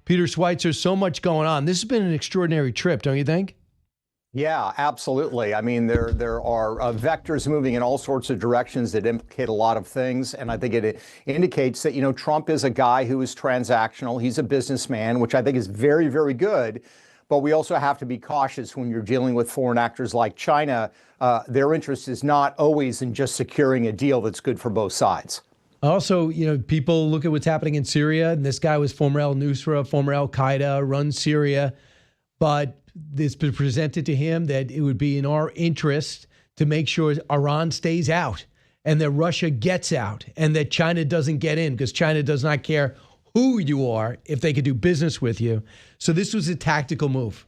Peter Schweizer, so much going on. This has been an extraordinary trip, don't you think? Yeah, absolutely. I mean, there are vectors moving in all sorts of directions that implicate a lot of things, and I think it indicates that Trump is a guy who is transactional. He's a businessman, which I think is very, very good. But we also have to be cautious when you're dealing with foreign actors like China. Their interest is not always in just securing a deal that's good for both sides. Also, people look at what's happening in Syria, and this guy was former al-Nusra, former al-Qaeda, runs Syria, but it's been presented to him that it would be in our interest to make sure Iran stays out and that Russia gets out and that China doesn't get in, because China does not care who you are if they could do business with you. So this was a tactical move.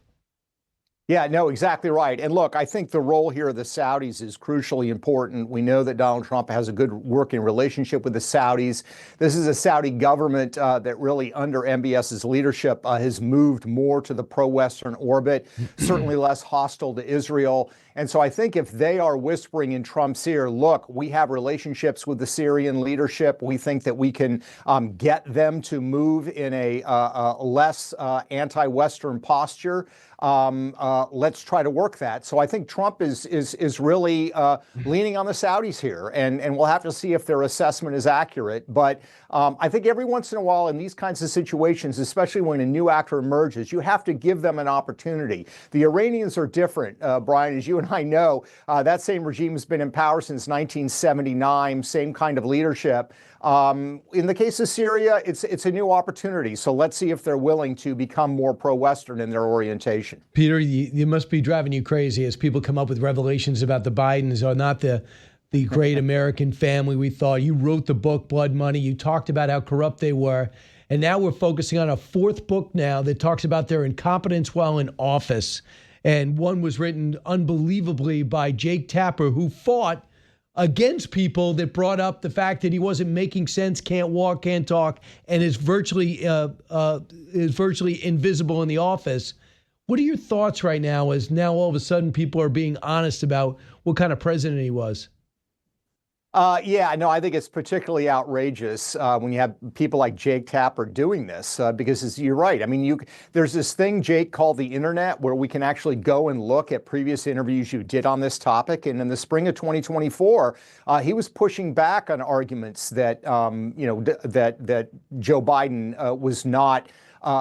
Yeah, no, exactly right. And look, I think the role here of the Saudis is crucially important. We know that Donald Trump has a good working relationship with the Saudis. This is a Saudi government that really, under MBS's leadership, has moved more to the pro-Western orbit, certainly less hostile to Israel. And so I think if they are whispering in Trump's ear, look, we have relationships with the Syrian leadership, we think that we can get them to move in a less anti-Western posture. Let's try to work that. So I think Trump is really leaning on the Saudis here, and we'll have to see if their assessment is accurate. But I think every once in a while in these kinds of situations, especially when a new actor emerges, you have to give them an opportunity. The Iranians are different, Brian, as you and I know. That same regime has been in power since 1979, same kind of leadership. In the case of Syria, it's a new opportunity. So let's see if they're willing to become more pro-Western in their orientation. Peter, you must be driving you crazy as people come up with revelations about the Bidens are not the great American family we thought. You wrote the book, Blood Money. You talked about how corrupt they were. And now we're focusing on a fourth book now that talks about their incompetence while in office. And one was written unbelievably by Jake Tapper, who fought against people that brought up the fact that he wasn't making sense, can't walk, can't talk, and is virtually invisible in the office. What are your thoughts right now as now all of a sudden people are being honest about what kind of president he was? Yeah, no, I think it's particularly outrageous when you have people like Jake Tapper doing this, because you're right. I mean, there's this thing, Jake, called the internet, where we can actually go and look at previous interviews you did on this topic. And in the spring of 2024, he was pushing back on arguments that, that Joe Biden was not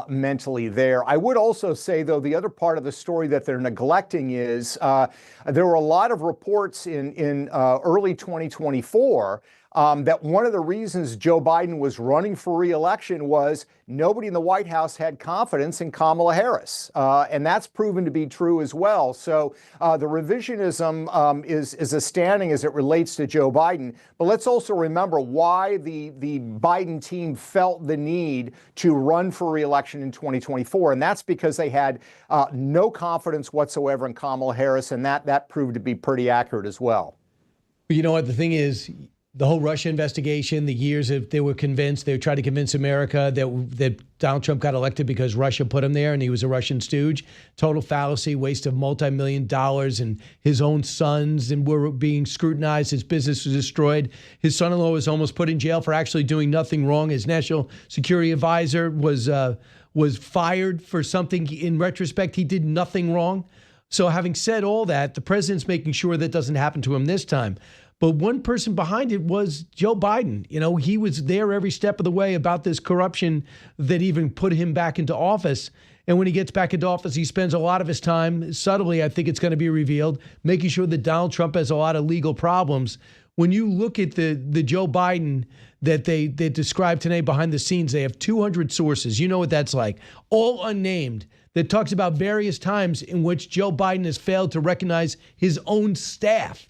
mentally there. I would also say, though, the other part of the story that they're neglecting is there were a lot of reports in early 2024 that one of the reasons Joe Biden was running for re-election was nobody in the White House had confidence in Kamala Harris. And that's proven to be true as well. So the revisionism is astounding as it relates to Joe Biden. But let's also remember why the Biden team felt the need to run for re-election in 2024. And that's because they had no confidence whatsoever in Kamala Harris. And that proved to be pretty accurate as well. You know what? The thing is, the whole Russia investigation, the years that they were convinced, they tried to convince America that Donald Trump got elected because Russia put him there and he was a Russian stooge. Total fallacy, waste of multi-million dollars, and his own sons and were being scrutinized. His business was destroyed. His son-in-law was almost put in jail for actually doing nothing wrong. His national security advisor was fired for something. In retrospect, he did nothing wrong. So having said all that, the president's making sure that doesn't happen to him this time. But one person behind it was Joe Biden. You know, he was there every step of the way about this corruption that even put him back into office. And when he gets back into office, he spends a lot of his time, subtly, I think it's going to be revealed, making sure that Donald Trump has a lot of legal problems. When you look at the Joe Biden that they described today behind the scenes, they have 200 sources. You know what that's like. All unnamed. That talks about various times in which Joe Biden has failed to recognize his own staff.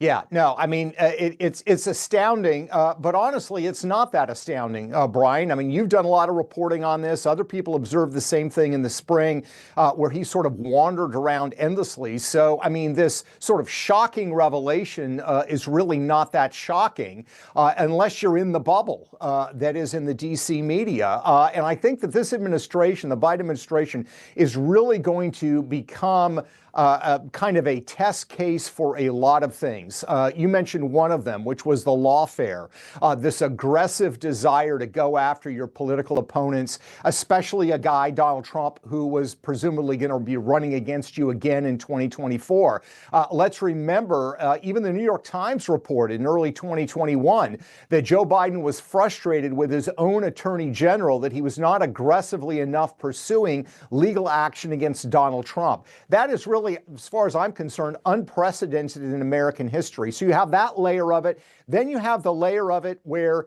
Yeah, no, I mean, it's astounding, but honestly, it's not that astounding, Brian. I mean, you've done a lot of reporting on this. Other people observed the same thing in the spring, where he sort of wandered around endlessly. So, I mean, this sort of shocking revelation is really not that shocking unless you're in the bubble that is in the D.C. media. And I think that this administration, the Biden administration, is really going to become kind of a test case for a lot of things. You mentioned one of them, which was the lawfare, this aggressive desire to go after your political opponents, especially a guy, Donald Trump, who was presumably going to be running against you again in 2024. Let's remember, even the New York Times reported in early 2021 that Joe Biden was frustrated with his own attorney general that he was not aggressively enough pursuing legal action against Donald Trump. That is really, as far as I'm concerned, unprecedented in American history. So you have that layer of it. Then you have the layer of it where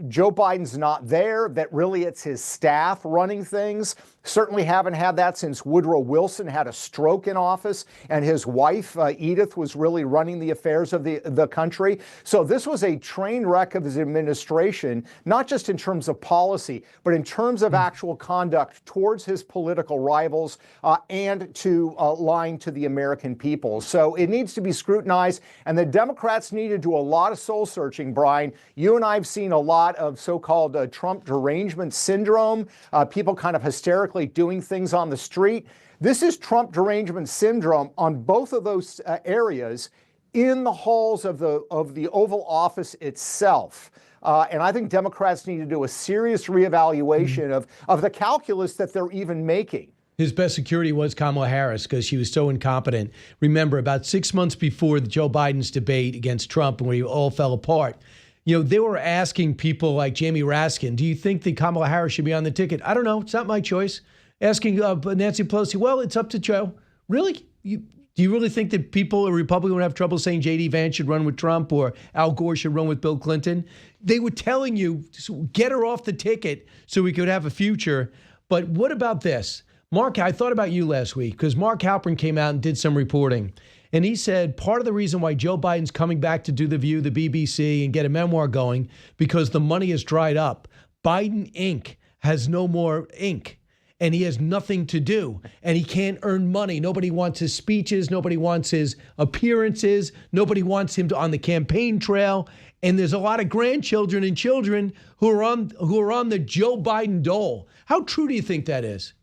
Joe Biden's not there, that really it's his staff running things. Certainly haven't had that since Woodrow Wilson had a stroke in office and his wife, Edith, was really running the affairs of the country. So this was a train wreck of his administration, not just in terms of policy, but in terms of actual conduct towards his political rivals and to lying to the American people. So it needs to be scrutinized, and the Democrats need to do a lot of soul searching, Brian. You and I have seen a lot of so-called Trump derangement syndrome, people kind of hysterically doing things on the street. This is Trump derangement syndrome on both of those areas in the halls of the Oval Office itself. And I think Democrats need to do a serious reevaluation of the calculus that they're even making. His best security was Kamala Harris because she was so incompetent. Remember, about 6 months before Joe Biden's debate against Trump, and where he all fell apart, they were asking people like Jamie Raskin, do you think that Kamala Harris should be on the ticket? I don't know. It's not my choice. Asking Nancy Pelosi, well, it's up to Joe. Really? Do you really think that people, a Republican, would have trouble saying J.D. Vance should run with Trump or Al Gore should run with Bill Clinton? They were telling you, get her off the ticket so we could have a future. But what about this? Mark, I thought about you last week because Mark Halperin came out and did some reporting. And he said part of the reason why Joe Biden's coming back to do The View, the BBC, and get a memoir going, because the money has dried up. Biden Inc. has no more ink, and he has nothing to do, and he can't earn money. Nobody wants his speeches. Nobody wants his appearances. Nobody wants him on the campaign trail. And there's a lot of grandchildren and children who are on the Joe Biden dole. How true do you think that is?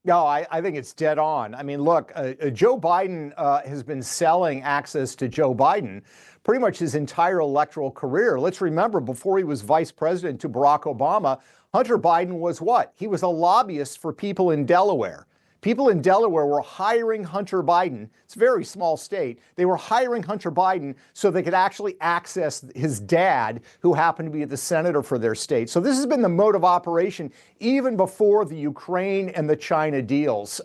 No, I think it's dead on. I mean, look, Joe Biden has been selling access to Joe Biden pretty much his entire electoral career. Let's remember, before he was vice president to Barack Obama, Hunter Biden was what? He was a lobbyist for people in Delaware. People in Delaware were hiring Hunter Biden. It's a very small state. They were hiring Hunter Biden so they could actually access his dad, who happened to be the senator for their state. So this has been the mode of operation even before the Ukraine and the China deals.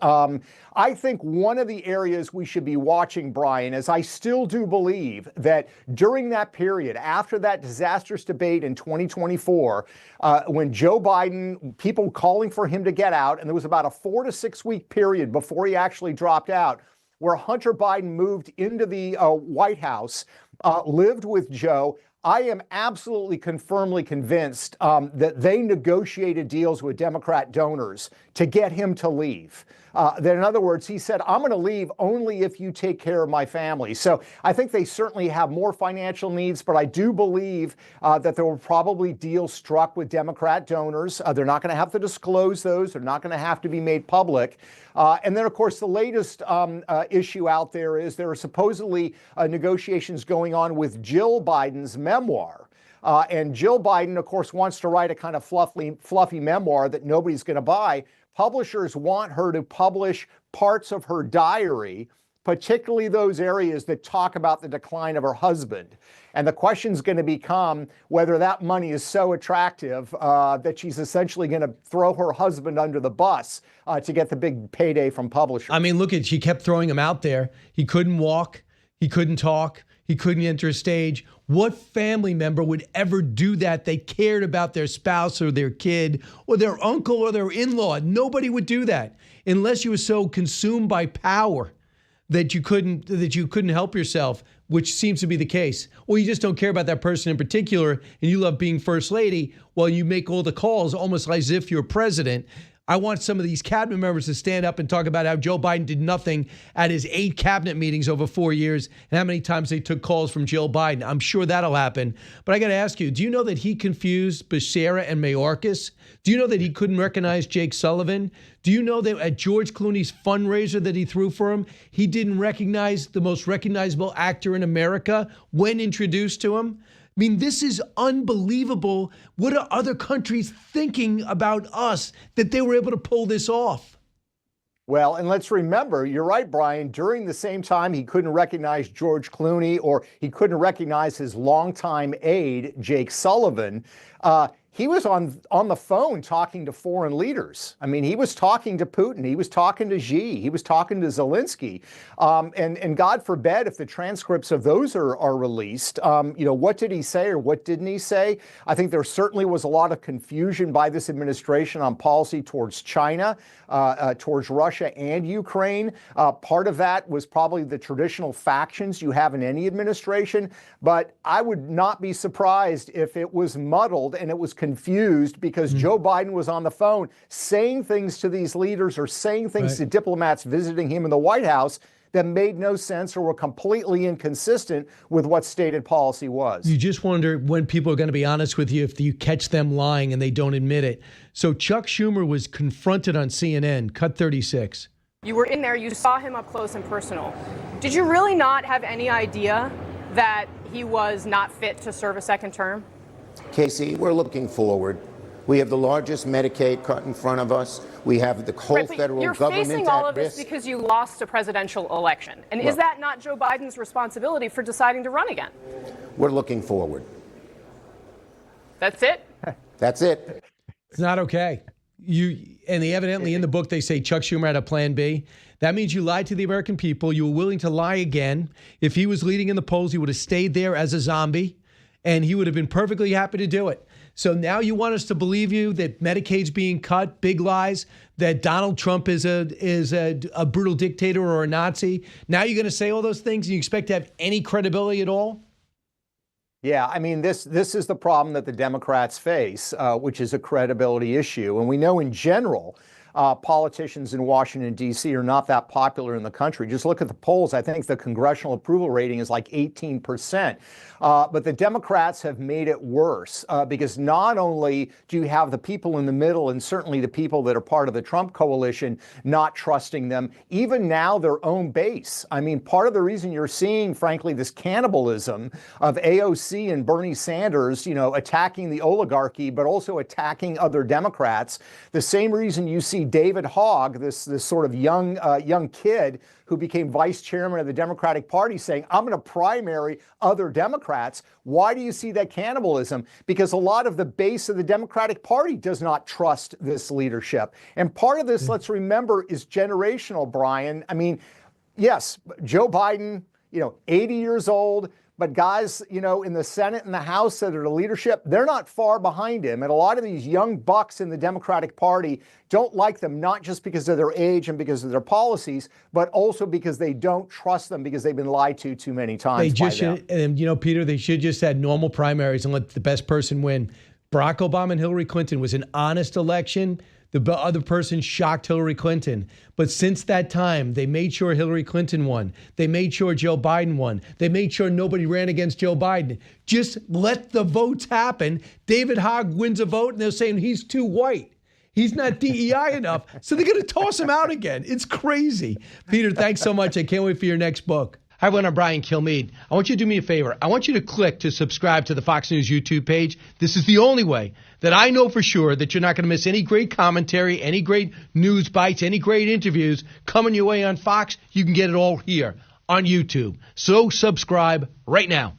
I think one of the areas we should be watching, Brian, is I still do believe that during that period, after that disastrous debate in 2024, when Joe Biden, people calling for him to get out, and there was about a 4 to 6 week period before he actually dropped out, where Hunter Biden moved into the White House, lived with Joe. I am absolutely firmly convinced that they negotiated deals with Democrat donors to get him to leave. That, in other words, he said, I'm going to leave only if you take care of my family. So I think they certainly have more financial needs, but I do believe that there were probably deals struck with Democrat donors. They're not going to have to disclose those. They're not going to have to be made public. And then, of course, the latest issue out there is there are supposedly negotiations going on with Jill Biden's memoir. And Jill Biden, of course, wants to write a kind of fluffy memoir that nobody's going to buy. Publishers want her to publish parts of her diary, particularly those areas that talk about the decline of her husband. And the question's going to become whether that money is so attractive that she's essentially going to throw her husband under the bus to get the big payday from publishers. I mean, look, she kept throwing him out there. He couldn't walk. He couldn't talk. He couldn't enter a stage. What family member would ever do that? They cared about their spouse or their kid or their uncle or their in-law. Nobody would do that unless you were so consumed by power that you couldn't help yourself, which seems to be the case. Or you just don't care about that person in particular and you love being first lady while you make all the calls almost as if you're president. I want some of these cabinet members to stand up and talk about how Joe Biden did nothing at his 8 cabinet meetings over 4 years and how many times they took calls from Jill Biden. I'm sure that'll happen. But I got to ask you, do you know that he confused Becerra and Mayorkas? Do you know that he couldn't recognize Jake Sullivan? Do you know that at George Clooney's fundraiser that he threw for him, he didn't recognize the most recognizable actor in America when introduced to him? I mean, this is unbelievable. What are other countries thinking about us that they were able to pull this off? Well, and let's remember, you're right, Brian, during the same time he couldn't recognize George Clooney or he couldn't recognize his longtime aide, Jake Sullivan, he was on the phone talking to foreign leaders. I mean, he was talking to Putin. He was talking to Xi. He was talking to Zelensky. And God forbid if the transcripts of those are released, what did he say or what didn't he say? I think there certainly was a lot of confusion by this administration on policy towards China, towards Russia and Ukraine. Part of that was probably the traditional factions you have in any administration. But I would not be surprised if it was muddled and it was confused because Joe Biden was on the phone saying things to these leaders or saying things to diplomats visiting him in the White House that made no sense or were completely inconsistent with what stated policy was. You just wonder when people are going to be honest with you if you catch them lying and they don't admit it. So Chuck Schumer was confronted on CNN, cut 36. You were in there, you saw him up close and personal. Did you really not have any idea that he was not fit to serve a second term? Casey, we're looking forward. We have the largest Medicaid cut in front of us. We have the whole federal government You're facing all of risk. this because you lost a presidential election. And is that not Joe Biden's responsibility for deciding to run again? We're looking forward. That's it? That's it. It's not okay. Evidently in the book they say Chuck Schumer had a plan B. That means you lied to the American people. You were willing to lie again. If he was leading in the polls, he would have stayed there as a zombie, and he would have been perfectly happy to do it. So now you want us to believe you that Medicaid's being cut, big lies, that Donald Trump is a brutal dictator or a Nazi. Now you're going to say all those things and you expect to have any credibility at all? Yeah, I mean, this is the problem that the Democrats face, which is a credibility issue. And we know in general, politicians in Washington, D.C. are not that popular in the country. Just look at the polls. I think the congressional approval rating is like 18%. But the Democrats have made it worse because not only do you have the people in the middle and certainly the people that are part of the Trump coalition not trusting them, even now their own base. I mean, part of the reason you're seeing, frankly, this cannibalism of AOC and Bernie Sanders, attacking the oligarchy, but also attacking other Democrats, the same reason you see David Hogg, this sort of young kid who became vice chairman of the Democratic Party, saying, I'm going to primary other Democrats. Why do you see that cannibalism? Because a lot of the base of the Democratic Party does not trust this leadership. And part of this, let's remember, is generational, Brian. I mean, yes, Joe Biden, 80 years old, but guys, in the Senate and the House that are the leadership, they're not far behind him. And a lot of these young bucks in the Democratic Party don't like them, not just because of their age and because of their policies, but also because they don't trust them because they've been lied to too many times. They just should, and Peter, they should just had normal primaries and let the best person win. Barack Obama and Hillary Clinton was an honest election. The other person shocked Hillary Clinton. But since that time, they made sure Hillary Clinton won. They made sure Joe Biden won. They made sure nobody ran against Joe Biden. Just let the votes happen. David Hogg wins a vote, and they're saying he's too white. He's not DEI enough. So they're going to toss him out again. It's crazy. Peter, thanks so much. I can't wait for your next book. Hi, everyone. I'm Brian Kilmeade. I want you to do me a favor. I want you to click to subscribe to the Fox News YouTube page. This is the only way that I know for sure that you're not going to miss any great commentary, any great news bites, any great interviews coming your way on Fox. You can get it all here on YouTube. So subscribe right now.